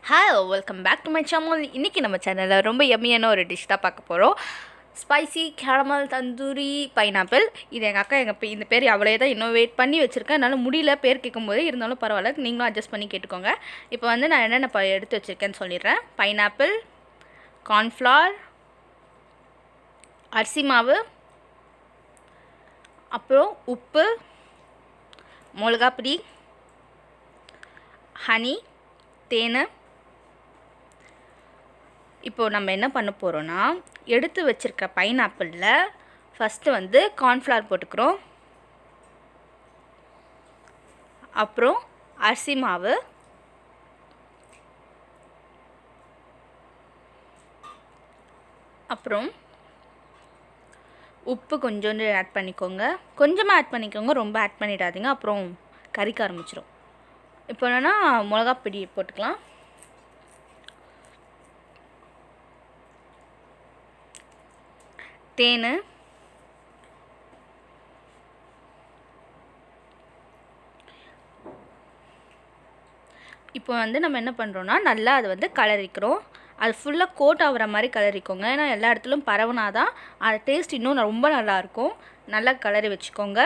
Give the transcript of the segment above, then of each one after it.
Hello welcome back to my channel. இன்றைக்கி நம்ம சேனலில் ரொம்ப எம்மியான ஒரு டிஷ் தான் பார்க்க போகிறோம். Spicy caramel tandoori pineapple. இது எங்கள் அக்கா இந்த பேர் அவளே தான் இன்னும் வெயிட் பண்ணி வச்சுருக்கேன். என்னால் முடியல பேர் கேட்கும்போது, இருந்தாலும் பரவாயில்ல, நீங்களும் அட்ஜஸ்ட் பண்ணி கேட்டுக்கோங்க. இப்போ வந்து நான் என்னென்ன எடுத்து வச்சுருக்கேன்னு சொல்லிடுறேன். பைனாப்பிள், கார்ன்ஃப்ளவர், அரிசி மாவு, அப்புறம் உப்பு, மிளகாப்பொடி, ஹனி, தேன். இப்போது நம்ம என்ன பண்ண போகிறோன்னா, எடுத்து வச்சுருக்க பைனாப்பிளில் ஃபஸ்ட்டு வந்து கார்ன்ஃப்ளவர் போட்டுக்கிறோம். அப்புறம் அரிசி மாவு, அப்புறம் உப்பு கொஞ்சோண்டு ஆட் பண்ணிக்கோங்க. கொஞ்சமாக ஆட் பண்ணிக்கோங்க, ரொம்ப ஆட் பண்ணிடாதீங்க, அப்புறம் கறிக்க ஆரம்பிச்சிடும். இப்போ என்னென்னா மிளகாப்பொடி போட்டுக்கலாம். தேன், இப்போ வந்து நம்ம என்ன பண்ணுறோன்னா, நல்லா அதை வந்து கலரிக்கிறோம். அது ஃபுல்லாக கோட் ஆகிற மாதிரி கலரிக்கோங்க. ஏன்னா எல்லா இடத்துலையும் பரவுனா தான் அது டேஸ்ட் இன்னும் ரொம்ப நல்லாயிருக்கும். நல்லா கலரி வச்சுக்கோங்க.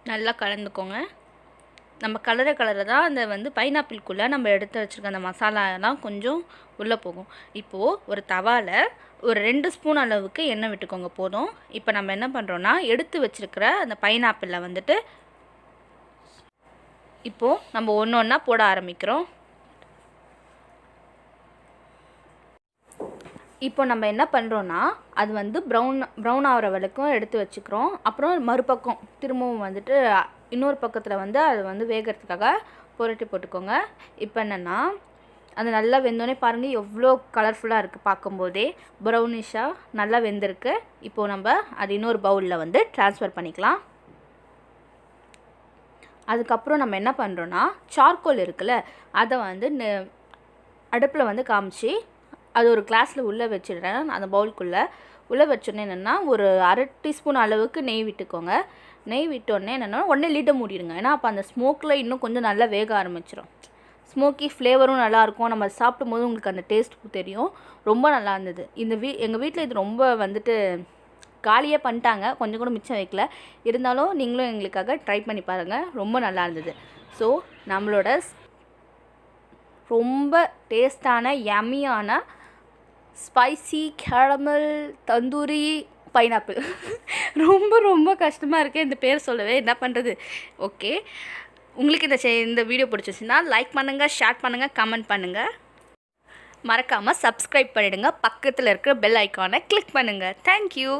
நல்லா கலந்துக்கோங்க. நம்ம கலரை தான் அந்த வந்து பைனாப்பிள்குள்ளே நம்ம எடுத்து வச்சுருக்க அந்த மசாலாலாம் கொஞ்சம் உள்ளே போகும். இப்போது ஒரு தவாவில் ஒரு 2 ஸ்பூன் அளவுக்கு எண்ணெய் விட்டுக்கோங்க, போதும். இப்போ நம்ம என்ன பண்ணுறோன்னா, எடுத்து வச்சுருக்கிற அந்த பைனாப்பிளில் வந்துட்டு இப்போது நம்ம ஒன்று ஒன்றா போட ஆரம்பிக்கிறோம். இப்போ நம்ம என்ன பண்ணுறோன்னா, அது வந்து ப்ரௌன் ஆகிற வரைக்கும் எடுத்து வச்சுக்கிறோம். அப்புறம் மறுபக்கம் திரும்பவும் வந்துட்டு இன்னொரு பக்கத்தில் வந்து அது வந்து வேகிறதுக்காக புரட்டி போட்டுக்கோங்க. இப்போ என்னென்னா, அது நல்லா வெந்தோடனே பாருங்கள் எவ்வளோ கலர்ஃபுல்லாக இருக்குது. பார்க்கும்போதே ப்ரௌனிஷாக நல்லா வெந்திருக்கு. இப்போது நம்ம அது இன்னொரு பவுலில் வந்து ட்ரான்ஸ்ஃபர் பண்ணிக்கலாம். அதுக்கப்புறம் நம்ம என்ன பண்ணுறோன்னா, சார்கோல் இருக்குல்ல, அதை வந்து அடுப்பில் வந்து காமிச்சு அது ஒரு கிளாஸில் உள்ளே வச்சிடுறேன். அந்த பவுலுக்குள்ளே வச்சோன்னே என்னென்னா, ஒரு 1/2 டீஸ்பூன் அளவுக்கு நெய் விட்டுக்கோங்க. நெய் விட்டோடனே என்னென்னா, உடனே லிட்டை மூடிடுங்க. ஏன்னா அப்போ அந்த ஸ்மோக்கில் இன்னும் கொஞ்சம் நல்லா வேக ஆரம்பிச்சிடும். ஸ்மோக்கி ஃப்ளேவரும் நல்லாயிருக்கும். நம்ம சாப்பிடும் போது உங்களுக்கு அந்த டேஸ்ட் தெரியும். ரொம்ப நல்லா இருந்தது. எங்கள் வீட்டில் இது ரொம்ப வந்துட்டு காலியாக பண்ணிட்டாங்க, கொஞ்சம் கூட மிச்சம் வைக்கல. இருந்தாலும் நீங்களும் எங்களுக்காக ட்ரை பண்ணி பாருங்கள், ரொம்ப நல்லா இருந்தது. ஸோ நம்மளோட ரொம்ப டேஸ்டான யம்மியான ஸ்பைசி கேரமல் தந்தூரி பைனாப்பிள். ரொம்ப கஷ்டமாக இருக்குது இந்த பேர் சொல்லவே, என்ன பண்ணுறது. ஓகே, உங்களுக்கு இந்த வீடியோ பிடிச்சிச்சுன்னா லைக் பண்ணுங்கள், ஷேர் பண்ணுங்கள், கமெண்ட் பண்ணுங்கள். மறக்காமல் சப்ஸ்கிரைப் பண்ணிவிடுங்க. பக்கத்தில் இருக்கிற பெல் ஐக்கானை கிளிக் பண்ணுங்கள். தேங்க்யூ.